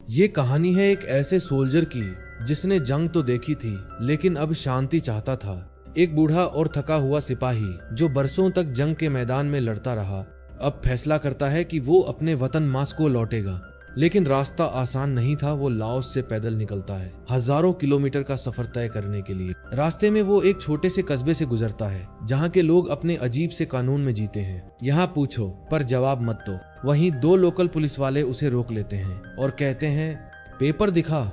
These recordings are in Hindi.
ये कहानी है एक ऐसे सोल्जर की जिसने जंग तो देखी थी लेकिन अब शांति चाहता था। एक बूढ़ा और थका हुआ सिपाही जो बरसों तक जंग के मैदान में लड़ता रहा, अब फैसला करता है कि वो अपने वतन मास्को लौटेगा। लेकिन रास्ता आसान नहीं था। वो लाओस से पैदल निकलता है, हजारों किलोमीटर का सफर तय करने के लिए। रास्ते में वो एक छोटे से कस्बे से गुजरता है जहाँ के लोग अपने अजीब से कानून में जीते हैं। यहाँ पूछो पर जवाब मत दो। वहीं दो लोकल पुलिस वाले उसे रोक लेते हैं और कहते हैं, पेपर दिखा।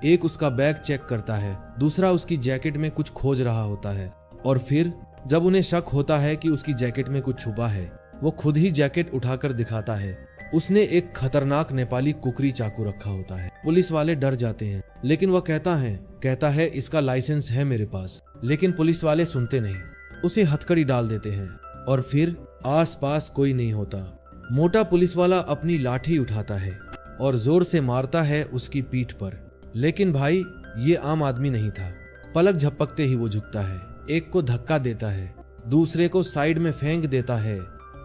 एक उसका बैग चेक करता है, दूसरा उसकी जैकेट में कुछ खोज रहा होता है। और फिर जब उन्हें शक होता है कि उसकी जैकेट में कुछ छुपा है, वो खुद ही जैकेट उठाकर दिखाता है। उसने एक खतरनाक नेपाली कुकरी चाकू रखा होता है। पुलिस वाले डर जाते हैं, लेकिन वह कहता है इसका लाइसेंस है मेरे पास। लेकिन पुलिस वाले सुनते नहीं, उसे हथकड़ी डाल देते हैं। और फिर आसपास कोई नहीं होता। मोटा पुलिस वाला अपनी लाठी उठाता है और जोर से मारता है उसकी पीठ पर। लेकिन भाई, ये आम आदमी नहीं था। पलक झपकते ही वो झुकता है, एक को धक्का देता है, दूसरे को साइड में फेंक देता है।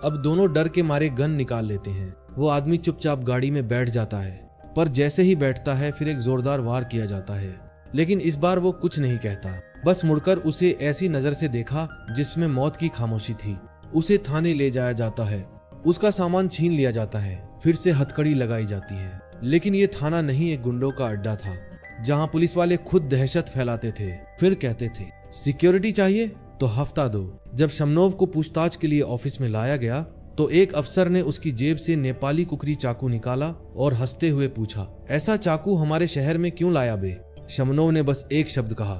अब दोनों डर के मारे गन निकाल लेते हैं। वो आदमी चुपचाप गाड़ी में बैठ जाता है, पर जैसे ही बैठता है फिर एक जोरदार वार किया जाता है। लेकिन इस बार वो कुछ नहीं कहता, बस मुड़कर उसे ऐसी नजर से देखा जिसमें मौत की खामोशी थी। उसे थाने ले जाया जाता है, उसका सामान छीन लिया जाता है, फिर से हथकड़ी लगाई जाती है। लेकिन ये थाना नहीं, एक गुंडों का अड्डा था जहाँ पुलिस वाले खुद दहशत फैलाते थे। फिर कहते थे, सिक्योरिटी चाहिए तो हफ्ता दो। जब शमनोव को पूछताछ के लिए ऑफिस में लाया गया तो एक अफसर ने उसकी जेब से नेपाली कुकरी चाकू निकाला और हंसते हुए पूछा, ऐसा चाकू हमारे शहर में क्यों लाया बे? शमनोव ने बस एक शब्द कहा,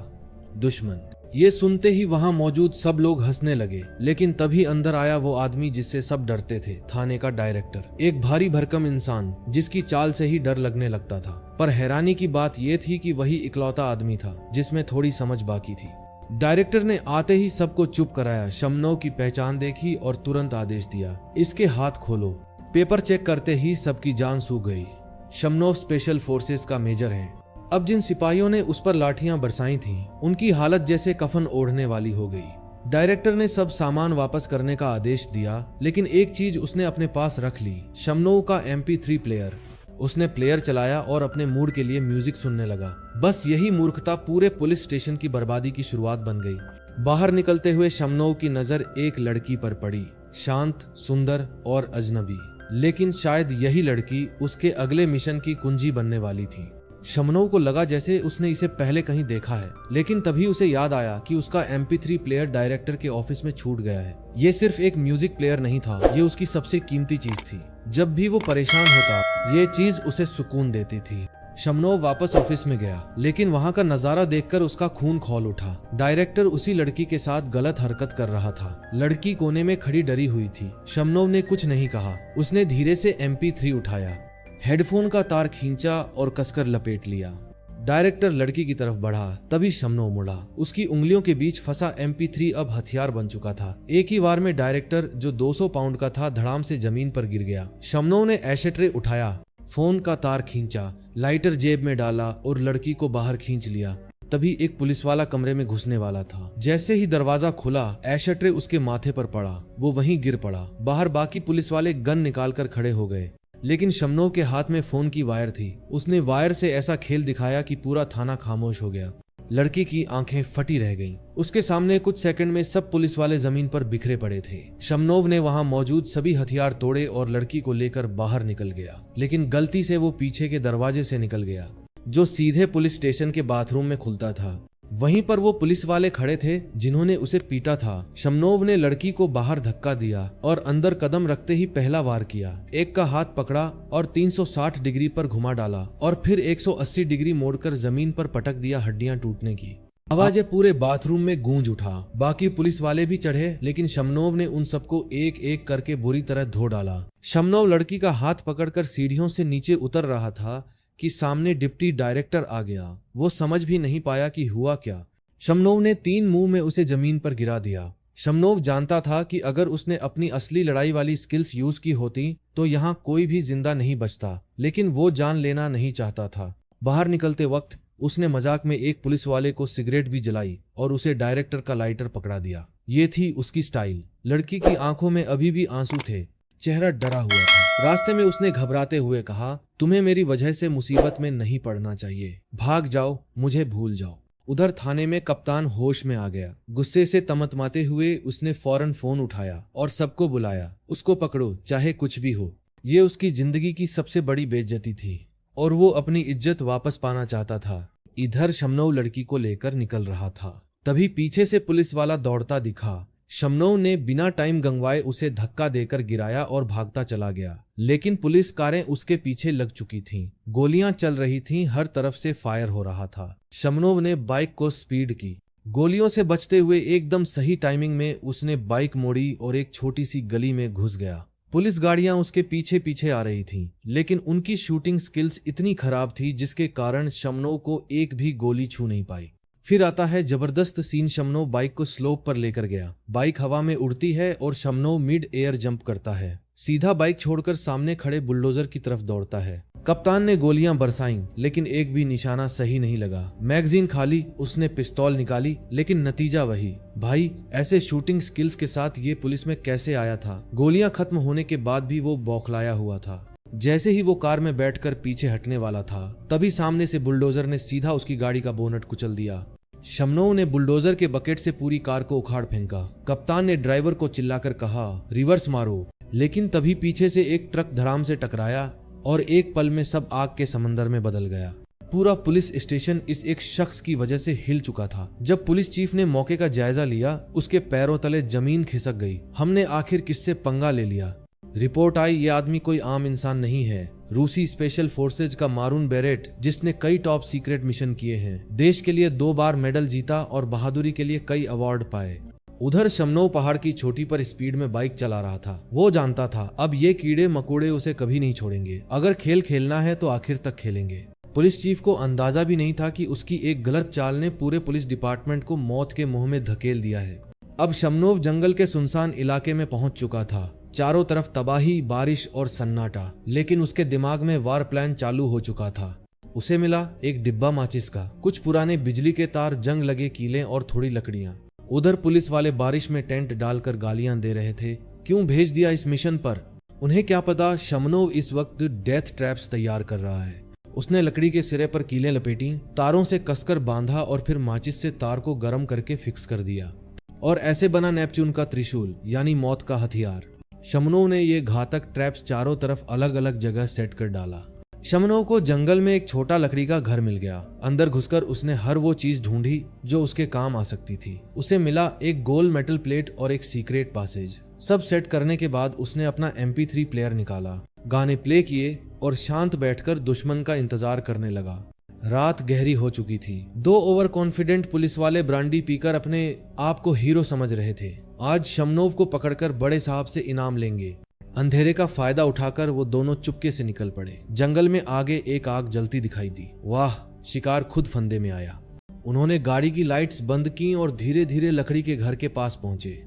दुश्मन। ये सुनते ही वहां मौजूद सब लोग हंसने लगे। लेकिन तभी अंदर आया वो आदमी जिससे सब डरते थे, थाने का डायरेक्टर। एक भारी भरकम इंसान जिसकी चाल से ही डर लगने लगता था। पर हैरानी की बात यह थी कि वही इकलौता आदमी था जिसमें थोड़ी समझ बाकी थी। डायरेक्टर ने आते ही सबको चुप कराया, शमनोव की पहचान देखी और तुरंत आदेश दिया, इसके हाथ खोलो। पेपर चेक करते ही सबकी जान सूख गई। शमनोव स्पेशल फोर्सेस का मेजर है। अब जिन सिपाहियों ने उस पर लाठियां बरसाई थीं, उनकी हालत जैसे कफन ओढ़ने वाली हो गई। डायरेक्टर ने सब सामान वापस करने का आदेश दिया, लेकिन एक चीज उसने अपने पास रख ली, शमनोव का MP3 प्लेयर। उसने प्लेयर चलाया और अपने मूड के लिए म्यूजिक सुनने लगा। बस यही मूर्खता पूरे पुलिस स्टेशन की बर्बादी की शुरुआत बन गई। बाहर निकलते हुए शमनोव की नजर एक लड़की पर पड़ी, शांत, सुंदर और अजनबी। लेकिन शायद यही लड़की उसके अगले मिशन की कुंजी बनने वाली थी। शमनोव को लगा जैसे उसने इसे पहले कहीं देखा है, लेकिन तभी उसे याद आया कि उसका MP3 प्लेयर डायरेक्टर के ऑफिस में छूट गया है। ये सिर्फ एक म्यूजिक प्लेयर नहीं था, ये उसकी सबसे कीमती चीज थी। जब भी वो परेशान होता, ये चीज उसे सुकून देती थी। शमनोव वापस ऑफिस में गया, लेकिन वहां का नजारा देखकर उसका खून खौल उठा। डायरेक्टर उसी लड़की के साथ गलत हरकत कर रहा था। लड़की कोने में खड़ी डरी हुई थी। शमनोव ने कुछ नहीं कहा। उसने धीरे से MP3 उठाया, हेडफोन का तार खींचा और कसकर लपेट लिया। डायरेक्टर लड़की की तरफ बढ़ा, तभी शमनोव मुड़ा। उसकी उंगलियों के बीच फंसा MP3 अब हथियार बन चुका था। एक ही वार में डायरेक्टर, जो 200 पाउंड का था, धड़ाम से जमीन पर गिर गया। शमनोव ने एशेट्रे उठाया, फोन का तार खींचा, लाइटर जेब में डाला और लड़की को बाहर खींच लिया। तभी एक पुलिस वाला कमरे में घुसने वाला था। जैसे ही दरवाजा खुला, एशेट्रे उसके माथे पर पड़ा। वो वहीं गिर पड़ा। बाहर बाकी पुलिस वाले गन निकालकर खड़े हो गए, लेकिन शमनोव के हाथ में फोन की वायर थी। उसने वायर से ऐसा खेल दिखाया कि पूरा थाना खामोश हो गया। लड़की की आंखें फटी रह गईं। उसके सामने कुछ सेकंड में सब पुलिस वाले जमीन पर बिखरे पड़े थे। शमनोव ने वहां मौजूद सभी हथियार तोड़े और लड़की को लेकर बाहर निकल गया। लेकिन गलती से वो पीछे के दरवाजे से निकल गया, जो सीधे पुलिस स्टेशन के बाथरूम में खुलता था। वहीं पर वो पुलिस वाले खड़े थे जिन्होंने उसे पीटा था। शमनोव ने लड़की को बाहर धक्का दिया और अंदर कदम रखते ही पहला वार किया। एक का हाथ पकड़ा और 360 डिग्री पर घुमा डाला और फिर 180 डिग्री मोड़कर जमीन पर पटक दिया, हड्डियां टूटने की। आवाजें पूरे बाथरूम में गूंज उठा। बाकी पुलिस वाले भी चढ़े, लेकिन शमनोव ने उन सबको एक एक करके बुरी तरह धो डाला। शमनोव लड़की का हाथ पकड़कर सीढ़ियों से नीचे उतर रहा था कि सामने डिप्टी डायरेक्टर आ गया। वो समझ भी नहीं पाया कि हुआ क्या। शमनोव ने 3 मुंह में उसे जमीन पर गिरा दिया। शमनोव जानता था कि अगर उसने अपनी असली लड़ाई वाली स्किल्स यूज की होती तो यहाँ कोई भी जिंदा नहीं बचता, लेकिन वो जान लेना नहीं चाहता था। बाहर निकलते वक्त उसने मजाक में एक पुलिस वाले को सिगरेट भी जलाई और उसे डायरेक्टर का लाइटर पकड़ा दिया। ये थी उसकी स्टाइल। लड़की की आंखों में अभी भी आंसू थे, चेहरा डरा हुआ था। रास्ते में उसने घबराते हुए कहा, तुम्हें मेरी वजह से मुसीबत में नहीं पड़ना चाहिए, भाग जाओ, मुझे भूल जाओ। उधर थाने में कप्तान होश में आ गया। गुस्से से तमतमाते हुए उसने फौरन फोन उठाया और सबको बुलाया, उसको पकड़ो, चाहे कुछ भी हो। ये उसकी जिंदगी की सबसे बड़ी बेइज्जती थी और वो अपनी इज्जत वापस पाना चाहता था। इधर शमनोव लड़की को लेकर निकल रहा था, तभी पीछे से पुलिस वाला दौड़ता दिखा। शमनोव ने बिना टाइम गंवाए उसे धक्का देकर गिराया और भागता चला गया, लेकिन पुलिस कारें उसके पीछे लग चुकी थीं। गोलियां चल रही थीं, हर तरफ से फायर हो रहा था। शमनोव ने बाइक को स्पीड की। गोलियों से बचते हुए एकदम सही टाइमिंग में उसने बाइक मोड़ी और एक छोटी सी गली में घुस गया। पुलिस गाड़ियां उसके पीछे पीछे आ रही थीं, लेकिन उनकी शूटिंग स्किल्स इतनी खराब थी जिसके कारण शमनोव को एक भी गोली छू नहीं पाई। फिर आता है जबरदस्त सीन। शमनोव बाइक को स्लोप पर लेकर गया। बाइक हवा में उड़ती है और शमनोव मिड एयर जंप करता है। सीधा बाइक छोड़कर सामने खड़े बुलडोजर की तरफ दौड़ता है। कप्तान ने गोलियां बरसाईं, लेकिन एक भी निशाना सही नहीं लगा। मैगजीन खाली, उसने पिस्तौल निकाली, लेकिन नतीजा वही। भाई, ऐसे शूटिंग स्किल्स के साथ ये पुलिस में कैसे आया था? गोलियां खत्म होने के बाद भी वो बौखलाया हुआ था। जैसे ही वो कार में बैठकर पीछे हटने वाला था, तभी सामने से बुलडोजर ने सीधा उसकी गाड़ी का बोनट कुचल दिया। शमनोव ने बुलडोजर के बकेट से पूरी कार को उखाड़ फेंका। कप्तान ने ड्राइवर को चिल्लाकर कहा, रिवर्स मारो, लेकिन तभी पीछे से एक ट्रक धड़ाम से टकराया और एक पल में सब आग के समंदर में बदल गया। पूरा पुलिस स्टेशन इस एक शख्स की वजह से हिल चुका था। जब पुलिस चीफ ने मौके का जायजा लिया, उसके पैरों तले जमीन खिसक गई। हमने आखिर किससे पंगा ले लिया? रिपोर्ट आई, ये आदमी कोई आम इंसान नहीं है। रूसी स्पेशल फोर्सेज का मारून बेरेट, जिसने कई टॉप सीक्रेट मिशन किए हैं, देश के लिए 2 बार मेडल जीता और बहादुरी के लिए कई अवार्ड पाए। उधर शमनोव पहाड़ की चोटी पर स्पीड में बाइक चला रहा था। वो जानता था अब ये कीड़े मकोड़े उसे कभी नहीं छोड़ेंगे। अगर खेल खेलना है तो आखिर तक खेलेंगे। पुलिस चीफ को अंदाजा भी नहीं था कि उसकी एक गलत चाल ने पूरे पुलिस डिपार्टमेंट को मौत के मुंह में धकेल दिया है। अब शमनोव जंगल के सुनसान इलाके में पहुंच चुका था। चारों तरफ तबाही, बारिश और सन्नाटा, लेकिन उसके दिमाग में वार प्लान चालू हो चुका था। उसे मिला एक डिब्बा माचिस का, कुछ पुराने बिजली के तार, जंग लगे कीले और थोड़ी लकड़ियां। उधर पुलिस वाले बारिश में टेंट डालकर गालियां दे रहे थे। क्यों भेज दिया इस मिशन पर? उन्हें क्या पता शमनोव इस वक्त डेथ ट्रैप्स तैयार कर रहा है। उसने लकड़ी के सिरे पर कीलें लपेटी, तारों से कसकर बांधा और फिर माचिस से तार को गर्म करके फिक्स कर दिया। और ऐसे बना नेपच्यून का त्रिशूल, यानी मौत का हथियार। शमनोव ने ये घातक ट्रैप्स चारों तरफ अलग अलग जगह सेट कर डाला। शमनोव को जंगल में एक छोटा लकड़ी का घर मिल गया। अंदर घुसकर उसने हर वो चीज ढूंढी जो उसके काम आ सकती थी। उसे मिला एक गोल मेटल प्लेट और एक सीक्रेट पासेज। सब सेट करने के बाद उसने अपना MP3 प्लेयर निकाला, गाने प्ले किए और शांत बैठकर दुश्मन का इंतजार करने लगा। रात गहरी हो चुकी थी। 2 ओवर कॉन्फिडेंट पुलिस वाले ब्रांडी पीकर अपने आप को हीरो समझ रहे थे। आज शमनोव को पकड़कर बड़े साहब से इनाम लेंगे। अंधेरे का फायदा उठाकर वो दोनों चुपके से निकल पड़े। जंगल में आगे एक आग जलती दिखाई दी। वाह, शिकार खुद फंदे में आया। उन्होंने गाड़ी की लाइट्स बंद की और धीरे धीरे लकड़ी के घर के पास पहुंचे।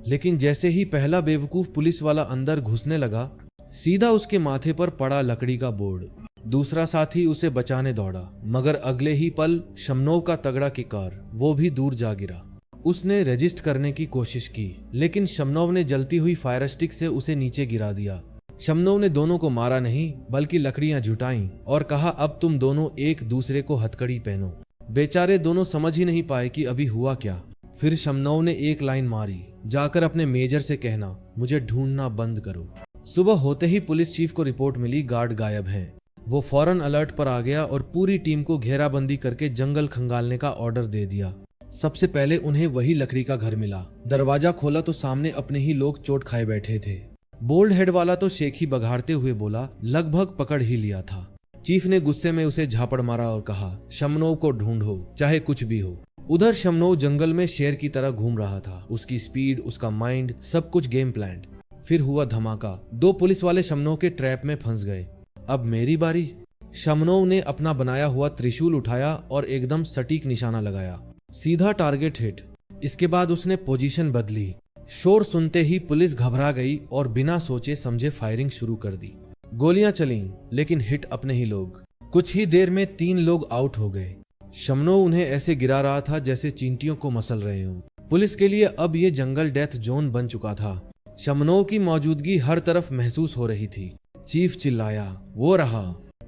लेकिन जैसे ही पहला बेवकूफ पुलिस वाला अंदर घुसने लगा, सीधा उसके माथे पर पड़ा लकड़ी का बोर्ड। दूसरा साथी उसे बचाने दौड़ा, मगर अगले ही पल शमनोव का तगड़ा किकार, वो भी दूर जा गिरा। उसने रजिस्ट करने की कोशिश की, लेकिन शमनोव ने जलती हुई फायर स्टिक से उसे नीचे गिरा दिया। शमनोव ने दोनों को मारा नहीं, बल्कि लकड़ियां जुटाईं और कहा, अब तुम दोनों एक दूसरे को हथकड़ी पहनो। बेचारे दोनों समझ ही नहीं पाए कि अभी हुआ क्या। फिर शमनोव ने एक लाइन मारी, जाकर अपने मेजर से कहना, मुझे ढूंढना बंद करो। सुबह होते ही पुलिस चीफ को रिपोर्ट मिली, गार्ड गायब हैं। वो फौरन अलर्ट पर आ गया और पूरी टीम को घेराबंदी करके जंगल खंगालने का ऑर्डर दे दिया। सबसे पहले उन्हें वही लकड़ी का घर मिला। दरवाजा खोला तो सामने अपने ही लोग चोट खाए बैठे थे। बोल्ड हेड वाला तो शेखी बघाड़ते हुए बोला, लगभग पकड़ ही लिया था। चीफ ने गुस्से में उसे झापड़ मारा और कहा, शमनोव को ढूंढो, चाहे कुछ भी हो। उधर शमनोव जंगल में शेर की तरह घूम रहा था। उसकी स्पीड, उसका माइंड, सब कुछ गेम प्लान्ड। फिर हुआ धमाका। 2 पुलिस वाले शमनोव के ट्रैप में फंस गए। अब मेरी बारी। शमनोव ने अपना बनाया हुआ त्रिशूल उठाया और एकदम सटीक निशाना लगाया। सीधा टारगेट हिट। इसके बाद उसने पोजीशन बदली। शोर सुनते ही पुलिस घबरा गई और बिना सोचे समझे फायरिंग शुरू कर दी। गोलियां चलीं, लेकिन हिट अपने ही लोग। कुछ ही देर में 3 लोग आउट हो गए। शमनोव उन्हें ऐसे गिरा रहा था जैसे चींटियों को मसल रहे हों। पुलिस के लिए अब ये जंगल डेथ जोन बन चुका था। शमनोव की मौजूदगी हर तरफ महसूस हो रही थी। चीफ चिल्लाया, वो रहा।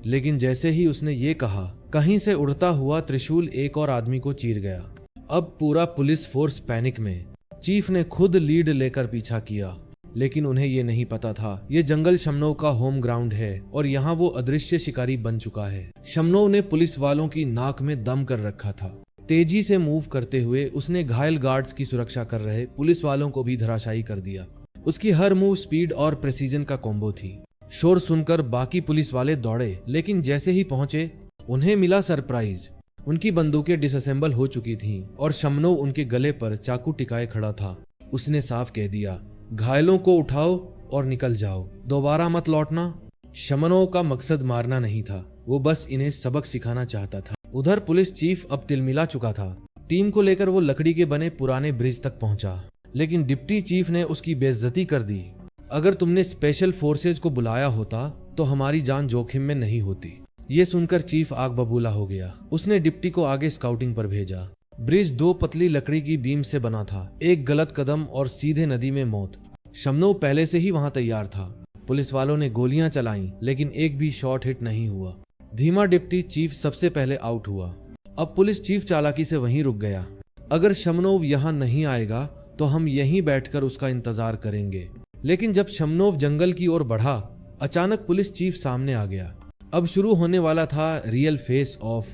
लेकिन जैसे ही उसने ये कहा, कहीं से उड़ता हुआ त्रिशूल एक और आदमी को चीर गया। अब पूरा पुलिस फोर्स पैनिक में। चीफ ने खुद लीड लेकर पीछा किया, लेकिन उन्हें ये नहीं पता था ये जंगल शमनोव का होम ग्राउंड है और यहाँ वो अदृश्य शिकारी बन चुका है। शमनोव ने पुलिस वालों की नाक में दम कर रखा था। तेजी से मूव करते हुए उसने घायल गार्ड्स की सुरक्षा कर रहे पुलिस वालों को भी धराशायी कर दिया। उसकी हर मूव स्पीड और प्रेसिजन का कॉम्बो थी। शोर सुनकर बाकी पुलिस वाले दौड़े, लेकिन जैसे ही पहुंचे उन्हें मिला सरप्राइज। उनकी बंदूकें डिसअसेंबल हो चुकी थीं और शमनोव उनके गले पर चाकू टिकाए खड़ा था। उसने साफ कह दिया, घायलों को उठाओ और निकल जाओ, दोबारा मत लौटना। शमनोव का मकसद मारना नहीं था, वो बस इन्हें सबक सिखाना चाहता था। उधर पुलिस चीफ अब तिलमिला चुका था। टीम को लेकर वो लकड़ी के बने पुराने ब्रिज तक पहुंचा, लेकिन डिप्टी चीफ ने उसकी बेइज्जती कर दी। अगर तुमने स्पेशल फोर्सेज को बुलाया होता तो हमारी जान जोखिम में नहीं होती। ये सुनकर चीफ आग बबूला हो गया। उसने डिप्टी को आगे स्काउटिंग पर भेजा। ब्रिज 2 पतली लकड़ी की बीम से बना था। एक गलत कदम और सीधे नदी में मौत। शमनोव पहले से ही वहां तैयार था। पुलिस वालों ने गोलियां चलाईं, लेकिन एक भी शॉट हिट नहीं हुआ। धीमा डिप्टी चीफ सबसे पहले आउट हुआ। अब पुलिस चीफ चालाकी से वहीं रुक गया। अगर शमनोव यहाँ नहीं आएगा तो हम यहीं बैठकर उसका इंतजार करेंगे। लेकिन जब शमनोव जंगल की ओर बढ़ा, अचानक पुलिस चीफ सामने आ गया। अब शुरू होने वाला था रियल फेस ऑफ।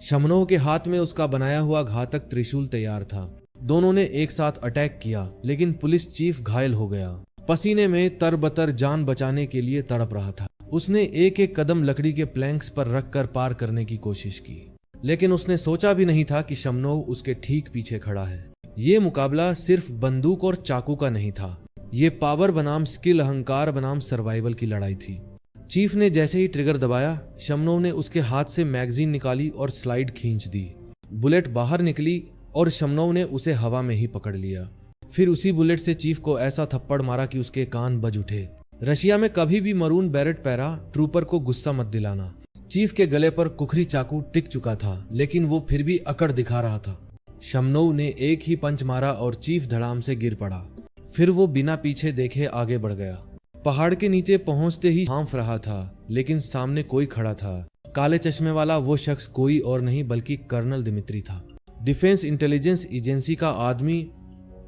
शमनोव के हाथ में उसका बनाया हुआ घातक त्रिशूल तैयार था। दोनों ने एक साथ अटैक किया, लेकिन पुलिस चीफ घायल हो गया। पसीने में तरबतर जान बचाने के लिए तड़प रहा था। उसने एक एक कदम लकड़ी के प्लैंक्स पर रखकर पार करने की कोशिश की, लेकिन उसने सोचा भी नहीं था कि शमनोव उसके ठीक पीछे खड़ा है। ये मुकाबला सिर्फ बंदूक और चाकू का नहीं था, ये पावर बनाम स्किल, अहंकार बनाम सर्वाइवल की लड़ाई थी। चीफ ने जैसे ही ट्रिगर दबाया, शमनोव ने उसके हाथ से मैगजीन निकाली और स्लाइड खींच दी। बुलेट बाहर निकली और शमनोव ने उसे हवा में ही पकड़ लिया। फिर उसी बुलेट से चीफ को ऐसा थप्पड़ मारा कि उसके कान बज उठे। रशिया में कभी भी मरून बैरेट पैरा ट्रूपर को गुस्सा मत दिलाना। चीफ के गले पर कुखरी चाकू टिक चुका था, लेकिन वो फिर भी अकड़ दिखा रहा था। शमनोव ने एक ही पंच मारा और चीफ धड़ाम से गिर पड़ा। फिर वो बिना पीछे देखे आगे बढ़ गया। पहाड़ के नीचे पहुंचते ही हाँफ रहा था, लेकिन सामने कोई खड़ा था। काले चश्मे वाला वो शख्स कोई और नहीं बल्कि कर्नल दिमित्री था, डिफेंस इंटेलिजेंस एजेंसी का आदमी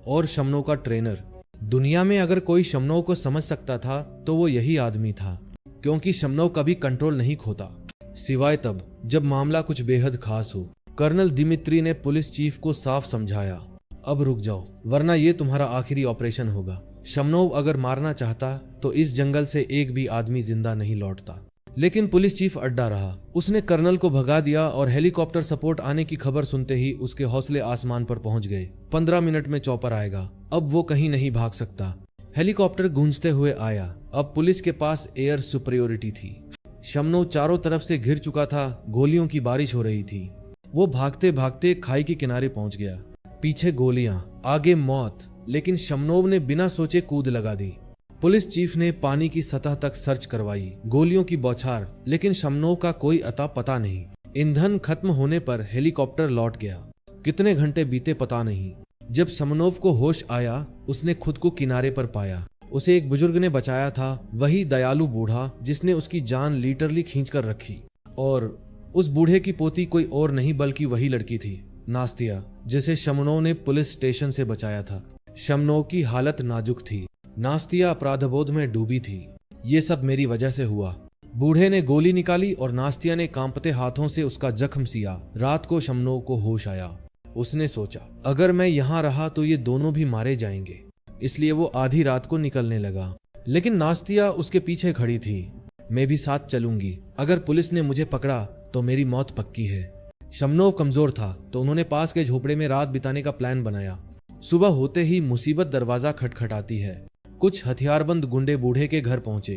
और शमनोव का ट्रेनर। दुनिया में अगर कोई शमनोव को समझ सकता था तो वो यही आदमी था, क्योंकि शमनोव कभी कंट्रोल नहीं खोता, सिवाय तब जब मामला कुछ बेहद खास हो। कर्नल दिमित्री ने पुलिस चीफ को साफ समझाया, अब रुक जाओ, वरना ये तुम्हारा आखिरी ऑपरेशन होगा। शमनोव अगर मारना चाहता तो इस जंगल से एक भी आदमी जिंदा नहीं लौटता। लेकिन पुलिस चीफ अड्डा रहा। उसने कर्नल को भगा दिया और हेलीकॉप्टर सपोर्ट आने की खबर सुनते ही उसके हौसले आसमान पर पहुंच गए। 15 मिनट में चॉपर आएगा, अब वो कहीं नहीं भाग सकता। हेलीकॉप्टर गूंजते हुए आया। अब पुलिस के पास एयर सुपरियोरिटी थी। शमनोव चारों तरफ से घिर चुका था, गोलियों की बारिश हो रही थी। वो भागते भागते खाई के किनारे पहुंच गया। पीछे गोलियां, आगे मौत, लेकिन शमनोव ने बिना सोचे कूद लगा दी। पुलिस चीफ ने पानी की सतह तक सर्च करवाई, गोलियों की बौछार, लेकिन शमनोव का कोई अता पता नहीं। ईंधन खत्म होने पर हेलीकॉप्टर लौट गया। कितने घंटे बीते पता नहीं। जब शमनोव को होश आया, उसने खुद को किनारे पर पाया। उसे एक बुजुर्ग ने बचाया था, वही दयालु बूढ़ा जिसने उसकी जान लिटरली खींचकर रखी। और उस बूढ़े की पोती कोई और नहीं बल्कि वही लड़की थी, नास्तिया, जिसे शमनोव ने पुलिस स्टेशन से बचाया था। शमनोव की हालत नाजुक थी। नास्तिया अपराधबोध में डूबी थी। ये सब मेरी वजह से हुआ। बूढ़े ने गोली निकाली और नास्तिया ने कांपते हाथों से उसका जख्म सिया। रात को शमनोव को होश आया। उसने सोचा, अगर मैं यहाँ रहा तो ये दोनों भी मारे जाएंगे, इसलिए वो आधी रात को निकलने लगा। लेकिन नास्तिया उसके पीछे खड़ी थी। मैं भी साथ चलूंगी, अगर पुलिस ने मुझे पकड़ा तो मेरी मौत पक्की है। शमनोव कमजोर था तो उन्होंने पास के झोपड़े में रात बिताने का प्लान बनाया। सुबह होते ही मुसीबत दरवाजा खटखटाती है। कुछ हथियारबंद गुंडे बूढ़े के घर पहुंचे।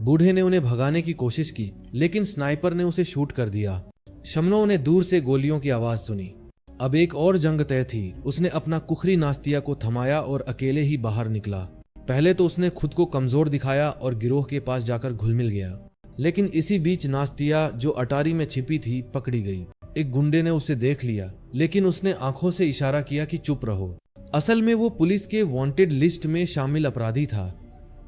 बूढ़े ने उन्हें भगाने की कोशिश की, लेकिन स्नाइपर ने उसे शूट कर दिया। शमनोव ने दूर से गोलियों की आवाज सुनी। अब एक और जंग तय थी। उसने अपना कुखरी नास्तिया को थमाया और अकेले ही बाहर निकला। पहले तो उसने खुद को कमजोर दिखाया और गिरोह के पास जाकर घुल मिल गया, लेकिन इसी बीच नास्तिया, जो अटारी में छिपी थी, पकड़ी गई। एक गुंडे ने उसे देख लिया, लेकिन उसने आंखों से इशारा किया कि चुप रहो। असल में वो पुलिस के वांटेड लिस्ट में शामिल अपराधी था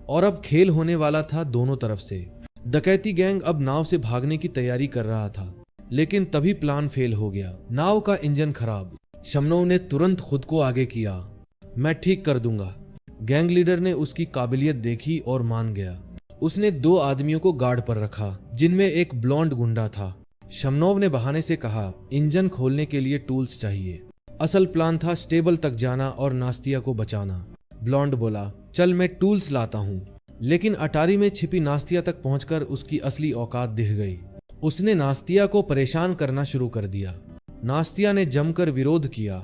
और अब खेल होने वाला था दोनों तरफ से। डकैती गैंग अब नाव से भागने की तैयारी कर रहा था, लेकिन तभी प्लान फेल हो गया। नाव का इंजन खराब। शमनोव ने तुरंत खुद को आगे किया। मैं ठीक कर दूंगा। गैंग लीडर ने उसकी काबिलियत देखी और मान गया। उसने 2 आदमियों को गार्ड पर रखा, जिनमें एक ब्लॉन्ड गुंडा था। शमनोव ने बहाने से कहा, इंजन खोलने के लिए टूल्स चाहिए। असल प्लान था स्टेबल तक जाना और नास्तिया को बचाना। ब्लॉन्ड बोला, चल मैं टूल्स लाता हूँ। लेकिन अटारी में छिपी नास्तिया तक पहुंचकर उसकी असली औकात दिख गई। उसने नास्तिया को परेशान करना शुरू कर दिया। नास्तिया ने जमकर विरोध किया।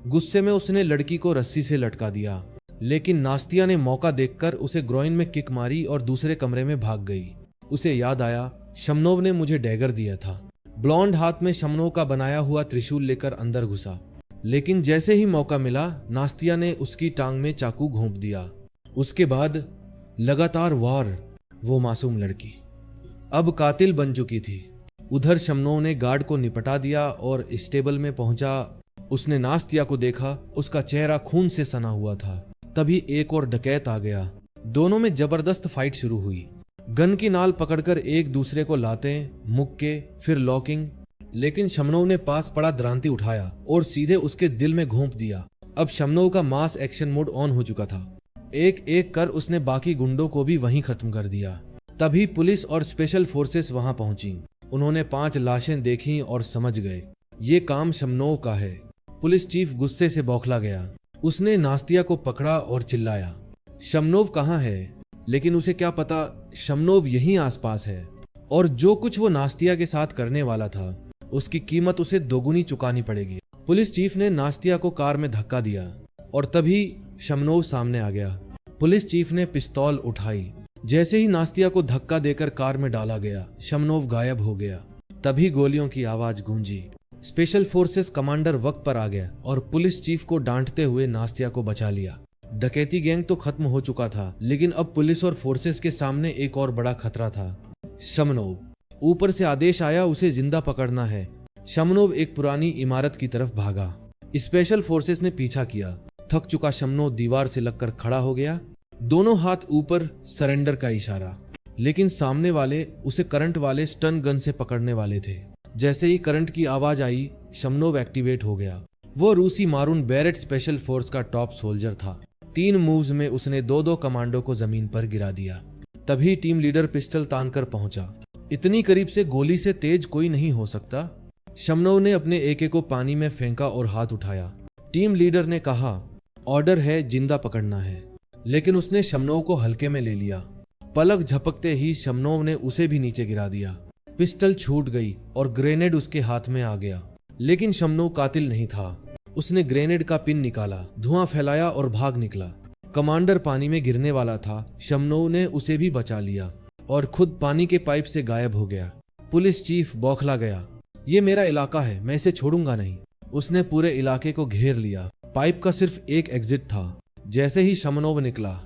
गुस्से में उसने लड़की को रस्सी से लटका दिया, लेकिन नास्तिया ने मौका देखकर उसे ग्रोइन में किक मारी और दूसरे कमरे में भाग गई। उसे याद आया, शमनोव ने मुझे डैगर दिया था। ब्लॉन्ड हाथ में शमनोव का बनाया हुआ त्रिशूल लेकर अंदर घुसा, लेकिन जैसे ही मौका मिला नास्तिया ने उसकी टांग में चाकू घोंप दिया। उसके बाद लगातार वार। वो मासूम लड़की अब कातिल बन चुकी थी। उधर शमनोव ने गार्ड को निपटा दिया और स्टेबल में पहुंचा। उसने नास्तिया को देखा, उसका चेहरा खून से सना हुआ था। तभी एक और डकैत आ गया। दोनों में जबरदस्त फाइट शुरू हुई। गन की नाल पकड़कर एक दूसरे को लाते, मुक्के, फिर लॉकिंग। लेकिन शमनोव ने पास पड़ा द्रांति उठाया और सीधे उसके दिल में घोंप दिया। अब शमनोव का मास एक्शन मोड ऑन हो चुका था। एक एक कर उसने बाकी गुंडों को भी वहीं खत्म कर दिया। तभी पुलिस और स्पेशल फोर्सेस वहां पहुंची। उन्होंने 5 लाशें देखी और समझ गए, ये काम शमनोव का है। पुलिस चीफ गुस्से से बौखला गया। उसने नास्तिया को पकड़ा और चिल्लाया, शमनोव कहाँ है? लेकिन उसे क्या पता, शमनोव यहीं आसपास है और जो कुछ वो नास्तिया के साथ करने वाला था उसकी कीमत उसे दोगुनी चुकानी पड़ेगी। पुलिस चीफ ने नास्तिया को कार में धक्का दिया और तभी शमनोव सामने आ गया। पुलिस चीफ ने पिस्तौल उठाई। जैसे ही नास्तिया को धक्का देकर कार में डाला गया, शमनोव गायब हो गया। तभी गोलियों की आवाज गूंजी। स्पेशल फोर्सेस कमांडर वक्त पर आ गया और पुलिस चीफ को डांटते हुए नास्तिया को बचा लिया। डकैती गैंग तो खत्म हो चुका था, लेकिन अब पुलिस और फोर्सेस के सामने एक और बड़ा खतरा था, शमनोव। ऊपर से आदेश आया, उसे जिंदा पकड़ना है। शमनोव एक पुरानी इमारत की तरफ भागा। स्पेशल फोर्सेस ने पीछा किया। थक चुका शमनोव दीवार से लगकर खड़ा हो गया, दोनों हाथ ऊपर, सरेंडर का इशारा। लेकिन सामने वाले उसे करंट वाले स्टन गन से पकड़ने वाले थे। जैसे ही करंट की आवाज आई, शमनोव एक्टिवेट हो गया। वो रूसी मारून बेरेट स्पेशल फोर्स का टॉप सोल्जर था। 3 मूव्स में उसने 2-2 कमांडो को जमीन पर गिरा दिया। तभी टीम लीडर पिस्टल तानकर पहुंचा। इतनी करीब से गोली से तेज कोई नहीं हो सकता। शमनोव ने अपने एके को पानी में फेंका और हाथ उठाया। टीम लीडर ने कहा, ऑर्डर है, जिंदा पकड़ना है। लेकिन उसने शमनोव को हल्के में ले लिया। पलक झपकते ही शमनोव ने उसे भी नीचे गिरा दिया। पिस्टल छूट गई और ग्रेनेड उसके हाथ में आ गया। लेकिन शमनोव कातिल नहीं था। उसने ग्रेनेड का पिन निकाला, धुआं फैलाया और भाग निकला। कमांडर पानी में गिरने वाला था। शमनोव ने उसे भी बचा लिया और खुद पानी के पाइप से गायब हो गया। पुलिस चीफ बौखला गया, ये मेरा इलाका है, मैं इसे छोड़ूंगा नहीं। उसने पूरे इलाके को घेर लिया। पाइप का सिर्फ एक एग्जिट था। जैसे ही शमनोव निकला,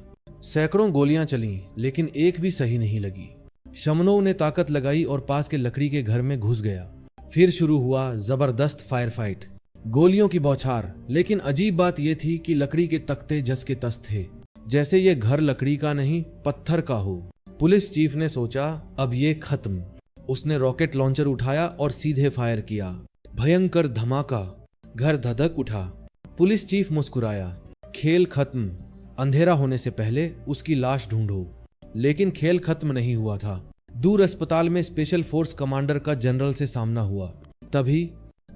सैकड़ों गोलियां चलीं, लेकिन एक भी सही नहीं लगी। शमनोव ने ताकत लगाई और पास के लकड़ी के घर में घुस गया। फिर शुरू हुआ जबरदस्त फायर फाइट, गोलियों की बौछार। लेकिन अजीब बात यह थी कि लकड़ी के तख्ते जस के तस थे, जैसे ये घर लकड़ी का नहीं पत्थर का हो। पुलिस चीफ ने सोचा, अब ये खत्म। उसने रॉकेट लॉन्चर उठाया और सीधे फायर किया। भयंकर धमाका, घर धधक उठा। पुलिस चीफ मुस्कुराया, खेल खत्म। अंधेरा होने से पहले उसकी लाश ढूंढो। लेकिन खेल खत्म नहीं हुआ था। दूर अस्पताल में स्पेशल फोर्स कमांडर का जनरल से सामना हुआ। तभी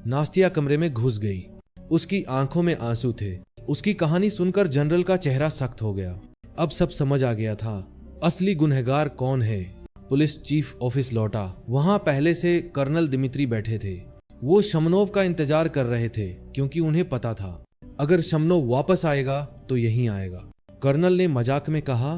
नास्तिया कमरे में घुस गई। उसकी आंखों में आंसू थे। उसकी कहानी सुनकर जनरल का चेहरा सख्त हो गया। अब सब समझ आ गया था, असली गुनहगार कौन है। पुलिस चीफ ऑफिस लौटा। वहां पहले से कर्नल दिमित्री बैठे थे। वो शमनोव का इंतजार कर रहे थे, क्योंकि उन्हें पता था अगर शमनोव वापस आएगा तो यहीं आएगा। कर्नल ने मजाक में कहा,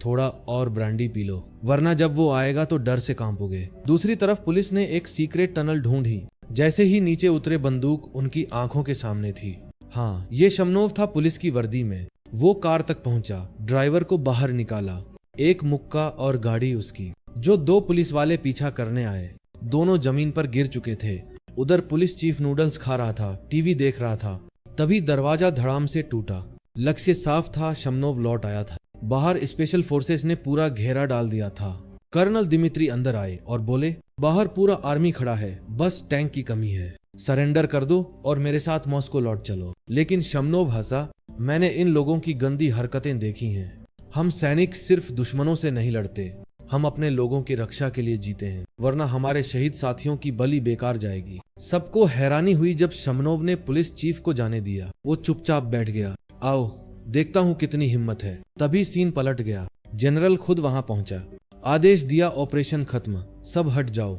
थोड़ा और ब्रांडी पी लो, वरना जब वो आएगा तो डर से कांपोगे। दूसरी तरफ पुलिस ने एक सीक्रेट टनल ढूंढी। जैसे ही नीचे उतरे, बंदूक उनकी आंखों के सामने थी। हाँ, ये शमनोव था पुलिस की वर्दी में। वो कार तक पहुंचा, ड्राइवर को बाहर निकाला। एक मुक्का और गाड़ी उसकी। जो 2 पुलिस वाले पीछा करने आए, दोनों जमीन पर गिर चुके थे। उधर पुलिस चीफ नूडल्स खा रहा था, टीवी देख रहा था। तभी दरवाजा धड़ाम से टूटा। लक्ष्य साफ था, शमनोव लौट आया था। बाहर स्पेशल फोर्सेस ने पूरा घेरा डाल दिया था। कर्नल दिमित्री अंदर आए और बोले, बाहर पूरा आर्मी खड़ा है, बस टैंक की कमी है। सरेंडर कर दो और मेरे साथ मॉस्को लौट चलो। लेकिन शमनोव हंसा, मैंने इन लोगों की गंदी हरकतें देखी हैं। हम सैनिक सिर्फ दुश्मनों से नहीं लड़ते, हम अपने लोगों की रक्षा के लिए जीते हैं, वरना हमारे शहीद साथियों की बलि बेकार जाएगी। सबको हैरानी हुई जब शमनोव ने पुलिस चीफ को जाने दिया। वो चुपचाप बैठ गया। आओ देखता हूँ कितनी हिम्मत है। तभी सीन पलट गया। जनरल खुद वहां पहुंचा, आदेश दिया, ऑपरेशन खत्म, सब हट जाओ।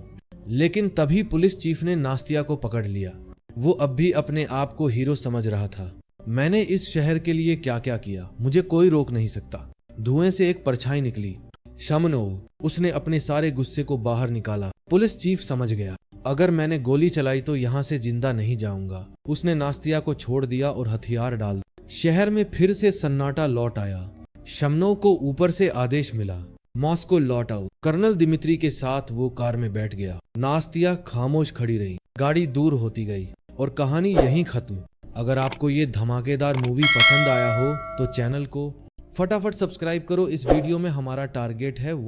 लेकिन तभी पुलिस चीफ ने नास्तिया को पकड़ लिया। वो अब भी अपने आप को हीरो समझ रहा था। मैंने इस शहर के लिए क्या क्या किया, मुझे कोई रोक नहीं सकता। धुएं से एक परछाई निकली। शमनोव, उसने अपने सारे गुस्से को बाहर निकाला। पुलिस चीफ समझ गया, अगर मैंने गोली चलाई तो यहाँ से जिंदा नहीं जाऊंगा। उसने नास्तिया को छोड़ दिया और हथियार डाल दिया। शहर में फिर से सन्नाटा लौट आया। शमनोव को ऊपर से आदेश मिला, मॉस्को लौट आओ। कर्नल दिमित्री के साथ वो कार में बैठ गया। नास्तिया खामोश खड़ी रही। गाड़ी दूर होती गई और कहानी यहीं खत्म। अगर आपको ये धमाकेदार मूवी पसंद आया हो तो चैनल को फटाफट सब्सक्राइब करो। इस वीडियो में हमारा टारगेट है